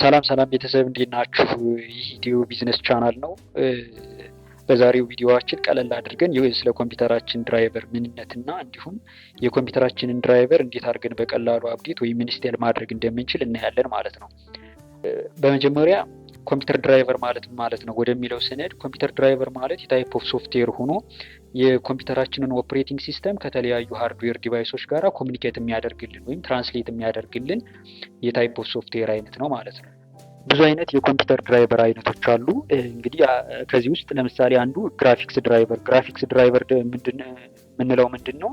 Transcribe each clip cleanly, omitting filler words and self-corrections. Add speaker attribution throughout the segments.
Speaker 1: ሰላም ሰላም ቤተሰብ እንዴት ናችሁ? ይህ ኢትዮ ቢዝነስ ቻናል ነው። በዛሬው ቪዲዮአችን ቀለል አድርገን ስለ ኮምፒውተራችን ድራይቨር ምንነትና እንዲሁም የኮምፒውተራችንን ድራይቨር እንዴት አድርገን በቀላሉ አፕዴት ወይም ኢንስቴል ማድረግ እንደምንችል እናያለን ማለት ነው። በመጀመሪያ ኮምፒውተር ድራይቨር ማለት ነው ወደሚለው ስንሄድ ኮምፒውተር ድራይቨር ማለት የታይፕ ኦፍ ሶፍትዌር ሆኖ የኮምፒውተራችንን ኦፕሬቲንግ ሲስተም ከተለያዩ ሃርድዌር ዲቫይሶች ጋር ኮሚኒኬት የሚያደርግልን ወይም ትራንስሌት የሚያደርግልን የታይፕ ኦፍ ሶፍትዌር አይነት ነው ማለት ነው። ብዙ አይነት የኮምፒውተር ድራይቨር አይነቶች አሉ። እንግዲህ ከዚህ ውስጥ ለምሳሌ አንዱ ግራፊክስ ድራይቨር የምንለው ምንድን ነው?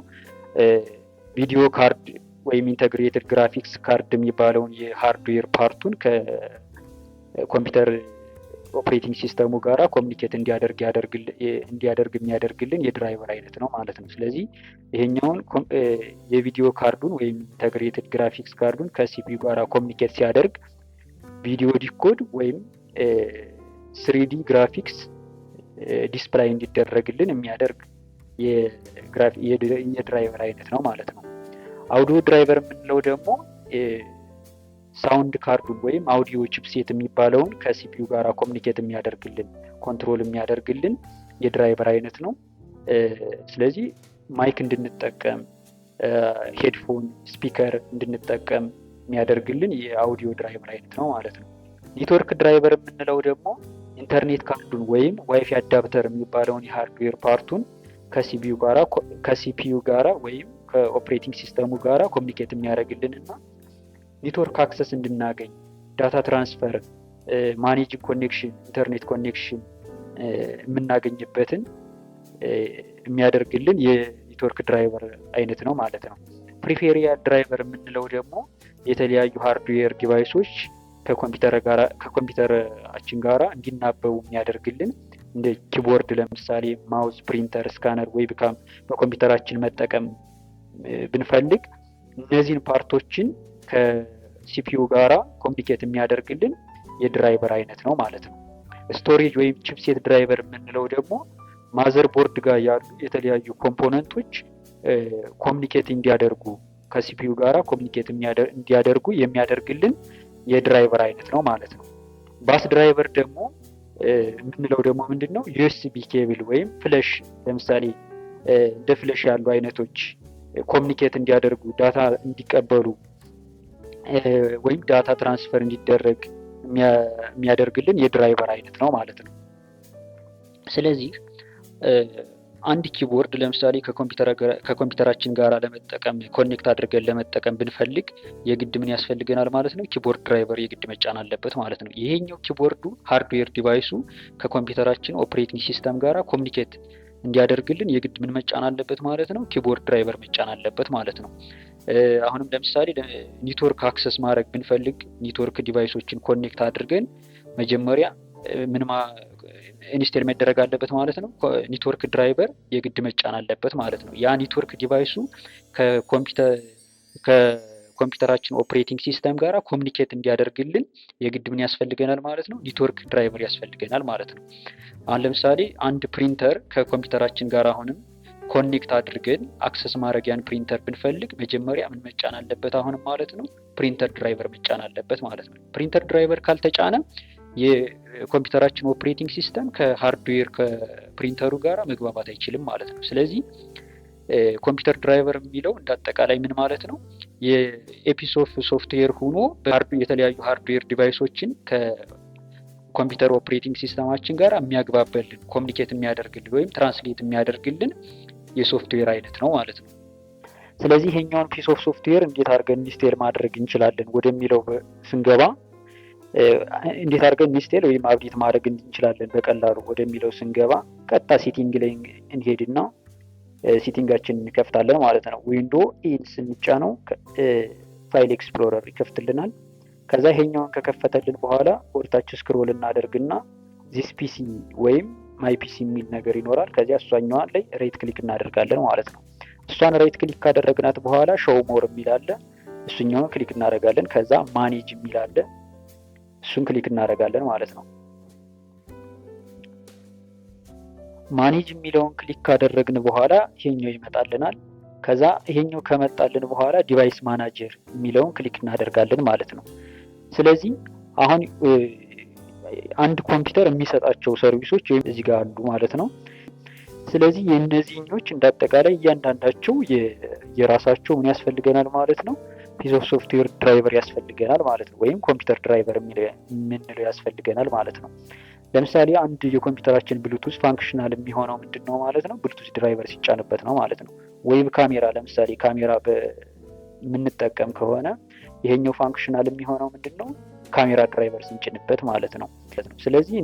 Speaker 1: ቪዲዮ ካርድ ወይም ኢንተግሬትድ ግራፊክስ ካርድ የሚባለውን የሃርድዌር ፓርቱን ከኮምፒውተር ኦፕሬቲንግ ሲስተሙ ጋራ ኮሚኒኬት እንዲያደርግ የሚያደርግልን የድራይቨር አይነት ነው ማለት ነው። ስለዚህ ይሄኛውን የቪዲዮ ካርዱን ወይም ኢንተግሬትድ ግራፊክስ ካርዱን ከሲፒዩ ጋራ ኮሚኒኬት ሲያደርግ ቪዲዮ ዲኮድ ወይም 3ዲ ግራፊክስ ዲስፕላይ እንዲደረግልን የሚያደርግ የድራይቨር አይነት ነው ማለት ነው። አውዲዮ ድራይቨር የምንለው ደግሞ ሳውንድ ካርዱን ወይም አውዲዮ ቺፕሴት የሚባለውን ከሲፒዩ ጋር ኮሚኒኬት የሚያደርግልን ኮንትሮል የሚያደርግልን የድራይቨር አይነት ነው። ስለዚህ ማይክ እንድንጠቀም ሄድፎን ስፒከር እንድንጠቀም የሚያደርግልን የአውዲዮ ድራይቨር አይነት ነው ማለት ነው። ኔትወርክ ድራይቨር የምንለው ደግሞ ኢንተርኔት ካርዱን ወይም ዋይፋይ አዳፕተር የሚባለውን የሃርድዌር ፓርቱን ከሲፒዩ ጋራ ወይም ከኦፕሬቲንግ ሲስተሙ ጋራ ኮሚኒኬት የሚያደርግልን እና ኔትወርክ አክሰስ እንድናገኝ ዳታ ትራንስፈር፣ ማኔጂንግ ኮኔክሽን፣ ኢንተርኔት ኮኔክሽን የምናገኝበትን የሚያደርግልን የኔትወርክ ድራይቨር አይነት ነው ማለት ነው። ፕሪፌሪያል ድራይቨር የምንለው ደግሞ የተለያዩ ሃርድዌር ዲቫይሶች ከኮምፒውተራችን ጋራ እንዲናበቡ የሚያደርግልን እንደ ኪቦርድ ለምሳሌ ማውዝ፣ ፕሪንተር፣ ስካነር፣ ዌብካም በኮምፒውተራችን መጠቀም ብንፈልግ እነዚህን ፓርቶችን ከሲፒዩ ጋራ ኮሚኒኬት የሚያደርግልን የድራይቨር አይነት ነው ማለት ነው። ስቶሬጅ ወይም ቺፕሴት ድራይቨር የምንለው ደግሞ ማዘር ቦርድ ጋር ያሉ የተለያዩ ኮምፖነንቶች ኮሚኒኬት እንዲያደርጉ ከሲፒዩ ጋራ ኮሚኒኬት እንዲያደርጉ የሚያደርግልን የድራይቨር አይነት ነው ማለት ነው። ባስ ድራይቨር ደግሞ የምንለው ደግሞ ምንድነው? ዩኤስቢ ኬብል ወይም ፍለሽ ለምሳሌ እንደ ፍለሽ ያሉ አይነቶች ኮሚኒኬት እንዲያደርጉ ዳታ እንዲቀበሉ ወይም ዳታ ትራንስፈር እንዲደረግ የሚያደርግልን የድራይቨር አይነት ነው ማለት ነው። ስለዚህ አንድ ኪቦርድ ለምሳሌ ከኮምፒውተራችን ጋር ለመጠቀም ኮኔክት አድርገን ለመጠቀም ብንፈልግ የግድ ምን ያስፈልገናል ማለት ነው? ኪቦርድ ድራይቨር የግድ መጫን አለበት ማለት ነው። ይሄኛው ኪቦርዱ ሃርድዌር ዲቫይሱ ከኮምፒውተራችን ኦፕሬቲንግ ሲስተም ጋራ ኮሚኒኬት እንዲያደርግልን የግድ ምን መጫን አለበት ማለት ነው? ኪቦርድ ድራይቨር መጫን አለበት ማለት ነው። አሁንም ለምሳሌ ኔትወርክ አክሰስ ማድረግ ብንፈልግ ኔትወርክ ዲቫይሶችን ኮኔክት አድርገን መጀመሪያ ኢንስቴል መደረግ አለበት ማለት ነው። ኔትወርክ ድራይቨር የግድ መጫን አለበት ማለት ነው። ያ ኔትወርክ ዲቫይሱ ከኮምፒውተራችን ኦፕሬቲንግ ሲስተም ጋራ ኮሚኒኬት እንዲያደርግልን የግድ ምን ያስፈልገናል ማለት ነው? ኔትወርክ ድራይቨር ያስፈልገናል ማለት ነው። አሁን ለምሳሌ አንድ ፕሪንተር ከኮምፒውተራችን ጋር አሁንም ኮኔክት አድርገን አክሰስ ማድረግ ያን ፕሪንተር ብንፈልግ መጀመሪያ ምን መጫን አለበት አሁንም ማለት ነው? ፕሪንተር ድራይቨር መጫን አለበት ማለት ነው። ፕሪንተር ድራይቨር ካልተጫነ የኮምፒውተራችን ኦፕሬቲንግ ሲስተም ከሃርድዌር ከፕሪንተሩ ጋራ መግባባት አይችልም ማለት ነው። ስለዚህ ኮምፒውተር ድራይቨር የሚለው እንዳጠቃላይ ምን ማለት ነው? የኤፒስ ኦፍ ሶፍትዌር ሆኖ የተለያዩ ሃርድዌር ዲቫይሶችን ከኮምፒውተር ኦፕሬቲንግ ሲስተማችን ጋር የሚያግባበልን ኮሚኒኬት የሚያደርግልን ወይም ትራንስሌት የሚያደርግልን የሶፍትዌር አይነት ነው ማለት ነው። ስለዚህ ይሄኛውን ፒስ ኦፍ ሶፍትዌር እንዴት አድርገን ኢንስቴል ማድረግ እንችላለን ወደሚለው ስንገባ እንዴት አድርገን ኢንስቴል ወይም አፕዴት ማድረግ እንችላለን በቀላሉ ወደሚለው ስንገባ ቀጥታ ሴቲንግ ላይ እንሄድና ሴቲንጋችንን እንከፍታለን ማለት ነው። ዊንዶ ኢን ስንጫነው ፋይል ኤክስፕሎረር ይከፍትልናል። ከዛ ይሄኛውን ከከፈተልን በኋላ ወደታች ስክሮል እናደርግና ዚስ ፒሲ ወይም ማይ ፒሲ የሚል ነገር ይኖራል። ከዚያ እሷኛዋ ላይ ራይት ክሊክ እናደርጋለን ማለት ነው። እሷን ራይት ክሊክ ካደረግናት በኋላ ሾው ሞር የሚል አለ። እሱኛውን ክሊክ እናደርጋለን። ከዛ ማኔጅ የሚል አለ። እሱን ክሊክ እናደርጋለን ማለት ነው። ማኔጅ የሚለውን ክሊክ ካደረግን በኋላ ይሄኛው ይመጣልናል። ከዛ ይሄኛው ከመጣልን በኋላ ዲቫይስ ማናጀር የሚለውን ክሊክ እናደርጋለን ማለት ነው። ስለዚህ አሁን አንድ ኮምፒውተር የሚሰጣቸው ሰርቪሶች ወይም እዚህ ጋር አሉ ማለት ነው። ስለዚህ የእነዚህኞች እንዳጠቃላይ እያንዳንዳቸው የራሳቸው ምን ያስፈልገናል ማለት ነው፣ ፒስ ኦፍ ሶፍትዌር ድራይቨር ያስፈልገናል ማለት ነው፣ ወይም ኮምፒውተር ድራይቨር የምንለው ያስፈልገናል ማለት ነው። ለምሳሌ አንድ የኮምፒውተራችን ብሉቱዝ ፋንክሽናል የሚሆነው ምንድን ነው ማለት ነው፣ ብሉቱዝ ድራይቨር ሲጫንበት ነው ማለት ነው። ወይም ካሜራ፣ ለምሳሌ ካሜራ የምንጠቀም ከሆነ ይሄኛው ፋንክሽናል የሚሆነው ምንድን ነው፣ ካሜራ ድራይቨር ስንጭንበት ማለት ነው። ስለዚህ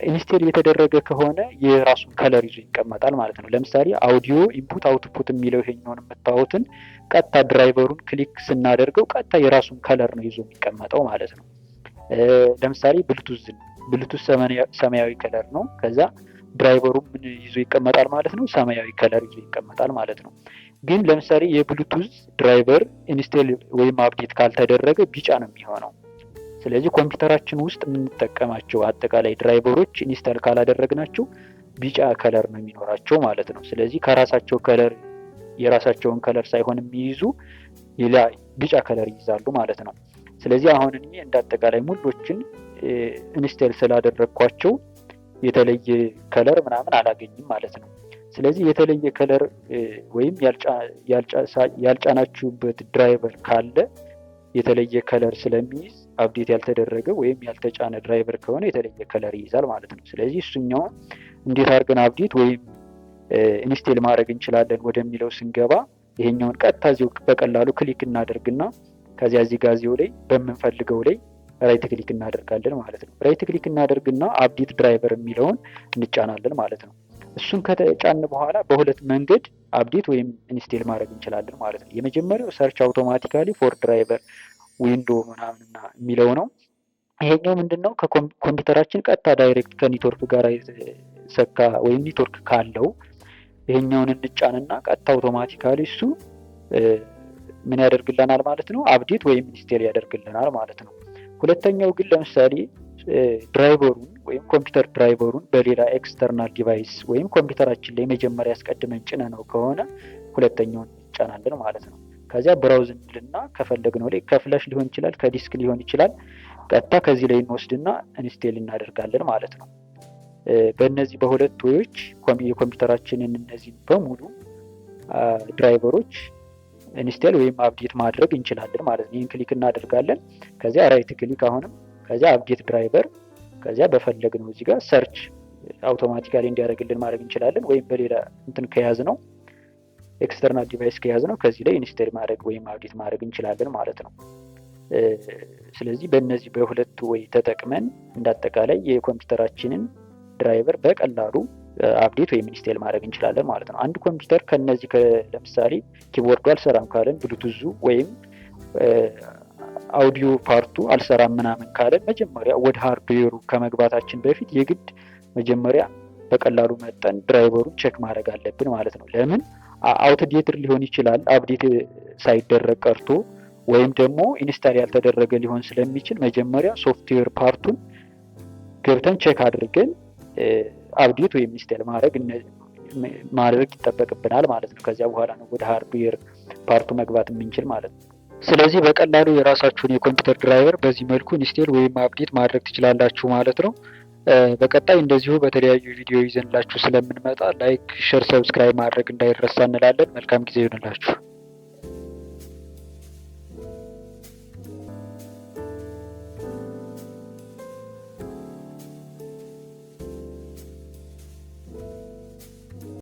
Speaker 1: ኢንስቴል የተደረገ ከሆነ የራሱን ከለር ይዞ ይቀመጣል ማለት ነው። ለምሳሌ አውዲዮ ኢንፑት አውትፑት የሚለው ይሄኛውን የምታዩትን ቀጥታ ድራይቨሩን ክሊክ ስናደርገው ቀጥታ የራሱን ከለር ነው ይዞ የሚቀመጠው ማለት ነው። ለምሳሌ ብሉቱዝ ሰማያዊ ከለር ነው። ከዛ ድራይቨሩ ምን ይዞ ይቀመጣል ማለት ነው፣ ሰማያዊ ከለር ይዞ ይቀመጣል ማለት ነው። ግን ለምሳሌ የብሉቱዝ ድራይቨር ኢንስቴል ወይም አፕዴት ካልተደረገ ቢጫ ነው የሚሆነው። ስለዚህ ኮምፒውተራችን ውስጥ የምንጠቀማቸው አጠቃላይ ድራይቨሮች ኢንስታል ካላደረግናቸው ቢጫ ከለር ነው የሚኖራቸው ማለት ነው። ስለዚህ ከራሳቸው ከለር የራሳቸውን ከለር ሳይሆን የሚይዙ ሌላ ቢጫ ከለር ይይዛሉ ማለት ነው። ስለዚህ አሁን እኔ እንዳጠቃላይ ሙሎችን ኢንስታል ስላደረግኳቸው የተለየ ከለር ምናምን አላገኝም ማለት ነው። ስለዚህ የተለየ ከለር ወይም ያልጫናችሁበት ድራይቨር ካለ የተለየ ከለር ስለሚይዝ አፕዴት ያልተደረገ ወይም ያልተጫነ ድራይቨር ከሆነ የተለየ ከለር ይይዛል ማለት ነው። ስለዚህ እሱኛውን እንዴት አድርገን አፕዴት ወይም ኢንስቴል ማድረግ እንችላለን ወደሚለው ስንገባ ይሄኛውን ቀጥታ እዚሁ በቀላሉ ክሊክ እናደርግና ከዚያ እዚህ ጋር እዚሁ ላይ በምንፈልገው ላይ ራይት ክሊክ እናደርጋለን ማለት ነው። ራይት ክሊክ እናደርግና አፕዴት ድራይቨር የሚለውን እንጫናለን ማለት ነው። እሱን ከተጫን በኋላ በሁለት መንገድ አፕዴት ወይም ኢንስቴል ማድረግ እንችላለን ማለት ነው። የመጀመሪያው ሰርች አውቶማቲካሊ ፎር ድራይቨር ዊንዶ ምናምንና የሚለው ነው። ይሄኛው ምንድነው ከኮምፒውተራችን ቀጥታ ዳይሬክት ከኔትወርክ ጋር ሰካ ወይም ኔትወርክ ካለው ይሄኛውን እንጫንና ቀጥታ አውቶማቲካሊ እሱ ምን ያደርግልናል ማለት ነው፣ አፕዴት ወይም ኢንስቴል ያደርግልናል ማለት ነው። ሁለተኛው ግን ለምሳሌ ድራይቨሩን ወይም ኮምፒውተር ድራይቨሩን በሌላ ኤክስተርናል ዲቫይስ ወይም ኮምፒውተራችን ላይ መጀመሪያ ያስቀድመን ጭነ ነው ከሆነ ሁለተኛውን እንጫናለን ማለት ነው። ከዚያ ብራውዝ እንልና ከፈለግነው ላይ ከፍላሽ ሊሆን ይችላል፣ ከዲስክ ሊሆን ይችላል፣ ቀጥታ ከዚህ ላይ እንወስድና ኢንስቴል እናደርጋለን ማለት ነው። በእነዚህ በሁለት ወዮች የኮምፒውተራችንን እነዚህ በሙሉ ድራይቨሮች ኢንስቴል ወይም አፕዴት ማድረግ እንችላለን ማለት ነው። ይህን ክሊክ እናደርጋለን። ከዚያ ራይት ክሊክ አሁንም ከዚያ አፕዴት ድራይቨር ከዚያ በፈለግነው እዚህ ጋር ሰርች አውቶማቲካሊ እንዲያደርግልን ማድረግ እንችላለን። ወይም በሌላ እንትን ከያዝ ነው ኤክስተርናል ዲቫይስ ከያዝ ነው ከዚህ ላይ ኢንስቴል ማድረግ ወይም አፕዴት ማድረግ እንችላለን ማለት ነው። ስለዚህ በእነዚህ በሁለት ወይ ተጠቅመን እንዳጠቃላይ የኮምፒውተራችንን ድራይቨር በቀላሉ አፕዴት ወይም ኢንስቴል ማድረግ እንችላለን ማለት ነው። አንድ ኮምፒውተር ከነዚህ ለምሳሌ ኪቦርዱ አልሰራም ካለን ብሉቱዙ ወይም አውዲዮ ፓርቱ አልሰራም ምናምን ካለን መጀመሪያ ወደ ሃርድዌሩ ከመግባታችን በፊት የግድ መጀመሪያ በቀላሉ መጠን ድራይቨሩን ቼክ ማድረግ አለብን ማለት ነው። ለምን አውትዴትድ ሊሆን ይችላል አፕዴት ሳይደረግ ቀርቶ ወይም ደግሞ ኢንስታል ያልተደረገ ሊሆን ስለሚችል መጀመሪያ ሶፍትዌር ፓርቱን ገብተን ቼክ አድርገን አፕዴት ወይም ኢንስታል ማድረግ ይጠበቅብናል ማለት ነው። ከዚያ በኋላ ነው ወደ ሃርድዌር ፓርቱ መግባት የምንችል ማለት ነው። ስለዚህ በቀላሉ የራሳችሁን የኮምፒውተር ድራይቨር በዚህ መልኩ ኢንስቴል ወይም አፕዴት ማድረግ ትችላላችሁ ማለት ነው። በቀጣይ እንደዚሁ በተለያዩ ቪዲዮ ይዘንላችሁ ስለምንመጣ ላይክ፣ ሼር፣ ሰብስክራይብ ማድረግ እንዳይረሳ እንላለን። መልካም ጊዜ ይሆንላችሁ።